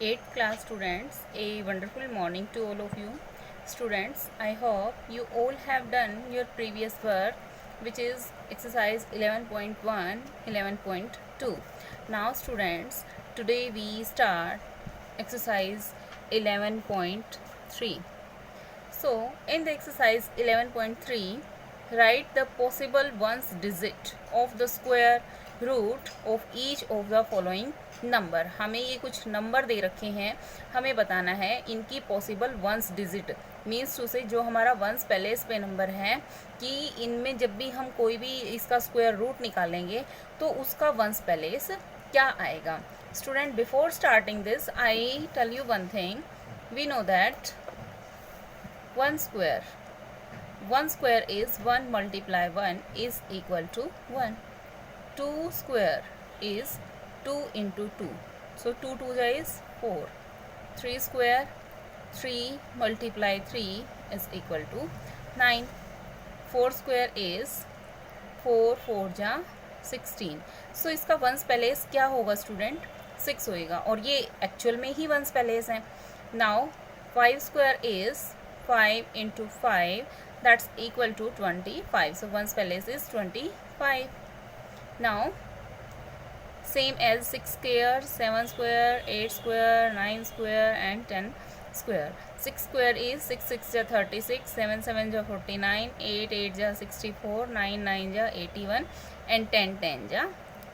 8th class students, a wonderful morning to all of you. Students, I hope you all have done your previous work, which is exercise 11.1, 11.2. Now students, today we start exercise 11.3. So, in the exercise 11.3, write the possible ones digit of the square root of each of the following number. हमें ये कुछ number दे रखे हैं, हमें बताना है इनकी possible ones digit means to say जो हमारा वंस पैलेस पे नंबर है कि इनमें जब भी हम कोई भी इसका स्क्वायर रूट निकालेंगे तो उसका वंस पैलेस क्या आएगा. Student, before starting this I tell you one thing. We know that 1 square. 1 square is 1 multiply 1 is equal to 1. 2 square is 2 into 2. So 2 2 is 4. 3 square, 3 multiply 3 is equal to 9. 4 square is 4 4 जा 16. So इसका once place क्या होगा student? 6 होएगा और ये actual में ही once palace है. Now 5 square is 5 into 5, that's equal to 25. So one's place is 25. Now same as 6 square, 7 square, 8 square, 9 square and 10 square. 6 square is 6 6 ja 36, 7 7 ja 49, 8 8 ja 64, 9 9 ja 81 and 10 10 ja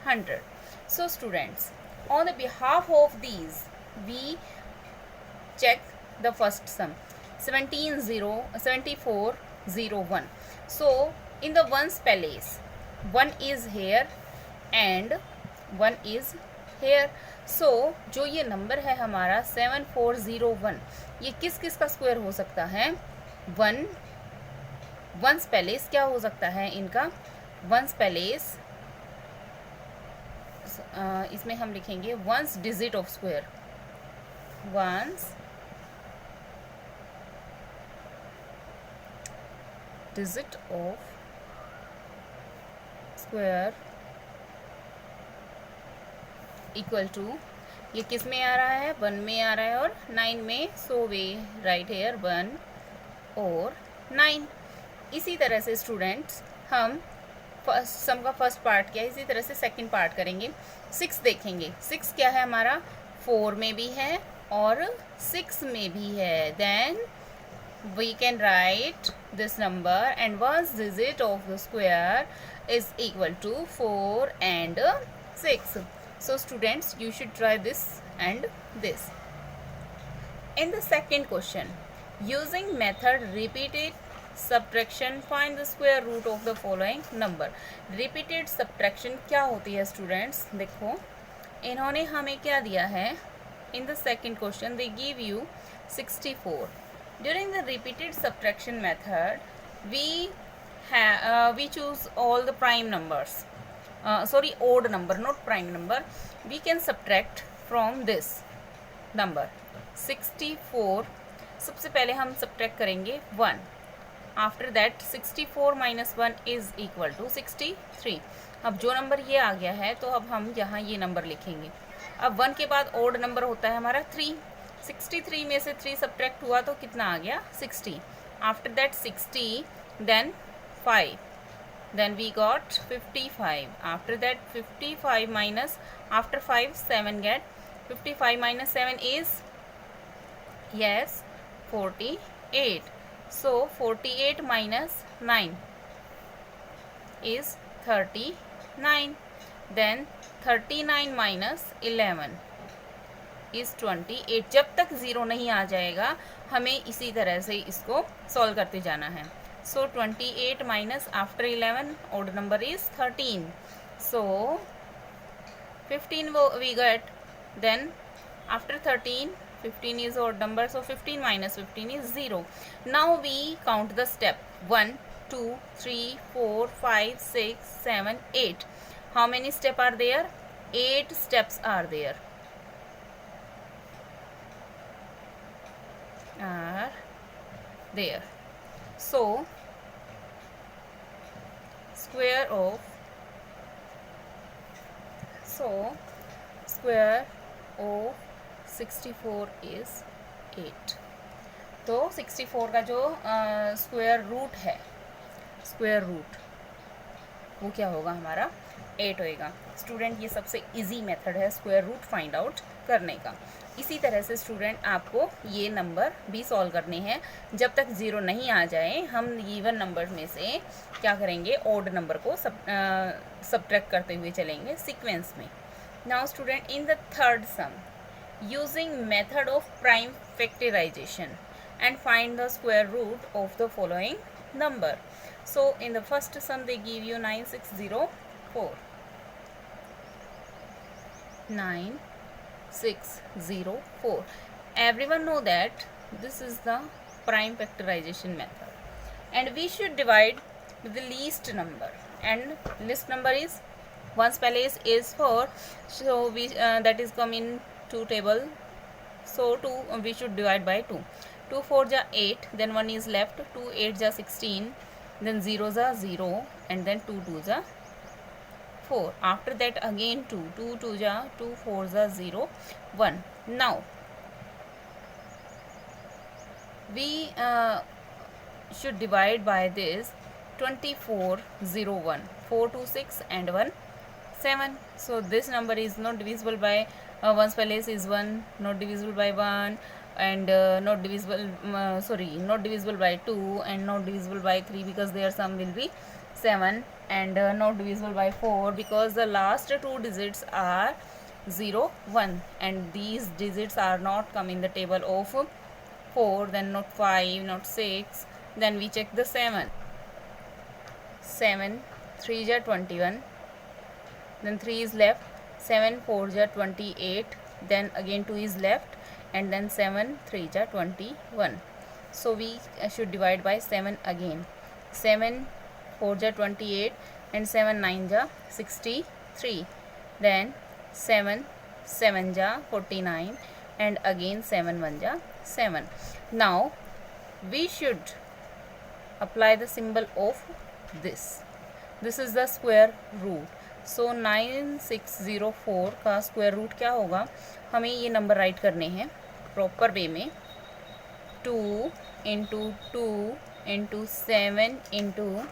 100. So students, on the behalf of these we check the first sum. 7401. So in the ones place 1 is here and 1 is here. So जो ये number है हमारा 7401, ये किस किस का square हो सकता है? वंस पैलेस क्या हो सकता है इनका? वंस पैलेस इसमें हम लिखेंगे ones digit of square. Ones digit of square equal to, ये किस में आ रहा है? 1 में आ रहा है और 9 में. सो वे राइट हेयर 1 और 9. इसी तरह से स्टूडेंट्स हम फर्स्ट सम का फर्स्ट पार्ट किया, इसी तरह से सेकंड पार्ट करेंगे. 6 देखेंगे. 6 क्या है हमारा? 4 में भी है और 6 में भी है. Then we can write this number and one's digit of the square is equal to 4 and 6. So students, you should try this and this. In the second question, using method repeated subtraction find the square root of the following number. Repeated subtraction क्या होती है students? देखो इन्होंने हमें क्या दिया है? In the second question they give you 64. During the repeated subtraction method, we choose all the prime numbers. Odd number, not prime number. We can subtract from this number 64. सबसे पहले हम subtract करेंगे 1. After that 64 minus 1 is equal to 63. अब जो number ये आ गया है तो अब हम यहाँ ये नंबर लिखेंगे. अब 1 के बाद odd नंबर होता है हमारा 3. 63 में से 3 सब्ट्रैक्ट हुआ तो कितना आ गया? 60. After that 60, then 5, then we got 55. After that 55 minus, after 5 7 get. 55 minus 7 is yes 48. So 48 minus 9 is 39. Then 39 minus 11 is 28. जब तक 0 नहीं आ जाएगा हमें इसी तरह से इसको सॉल्व करते जाना है. So 28 minus after 11 odd number is 13. So 15 we get. Then after 13 15 is odd number, so 15 minus 15 is 0. Now we count the step 1 2 3 4 5 6 7 8. How many steps are there? 8 steps are there. So square of 6 64 is 8। तो 64 का जो square root है, square root वो क्या होगा हमारा 8 होएगा। Student ये सबसे इजी मेथड है स्क्वायर रूट फाइंड आउट करने का। इसी तरह से स्टूडेंट आपको ये नंबर भी सॉल्व करने हैं। जब तक ज़ीरो नहीं आ जाए हम इवन नंबर में से क्या करेंगे, ऑड नंबर को सब्ट्रैक्ट करते हुए चलेंगे सीक्वेंस में। Now student in the third sum using method of prime factorization and find the square root of the following number. So in the first sum they give you 9604. 9604. Everyone know that this is the prime factorization method and we should divide with the least number, and least number is ones place is 4, so we that is come in 2 table, so 2 we should divide by 2. 2 4 ja 8, then 1 is left, 2 8 ja 16, then 0 ja 0, and then 2 2 ja 4. After that again 2 2 2 ja 2, 4 ja 0 1. Now we should divide by this 2401, 4 2 6 and 1 7. So this number is not divisible by ones place is 1, not divisible by 1, and not divisible not divisible by 2 and not divisible by 3 because their sum will be 7, and not divisible by 4 because the last two digits are 0 1 and these digits are not come in the table of 4, then not 5, not 6. Then we check the 7. 7 3 ja 21, then 3 is left, 7 4 ja 28, then again 2 is left, and then 7 3 ja 21. So we should divide by 7 again. 7 4 ja 28 and 7 9 ja 63, then 7 7 ja 49 and again 7 1 ja 7. Now we should apply the symbol of this. This is the square root. So 9604 का square root क्या होगा, हमें ये number right करने हैं proper way में। 2 into 2 into 7 into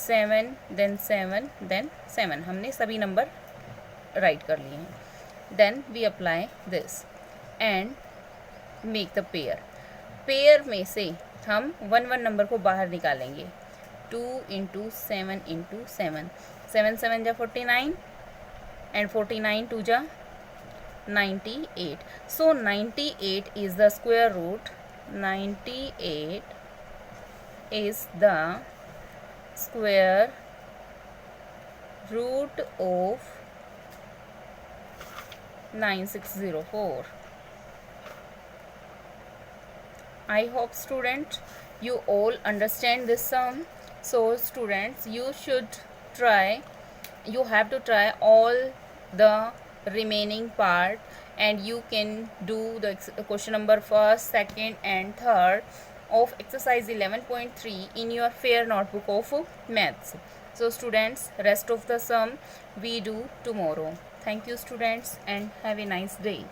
7 then 7 then 7, हमने सभी नंबर राइट कर लिए हैं। Then we apply this and make the pair. Pair में से हम 1 1 नंबर को बाहर निकालेंगे। 2 इंटू 7 इंटू 7, 7 7 जा 49 and 49 2 ja 98. So 98 is the square root. 98 is the square root of 9604. I hope students you all understand this sum. So students you should try, you have to try all the remaining part and you can do the question number first, second and third of exercise 11.3 in your fair notebook of maths. So students, rest of the sum we do tomorrow. Thank you students and have a nice day.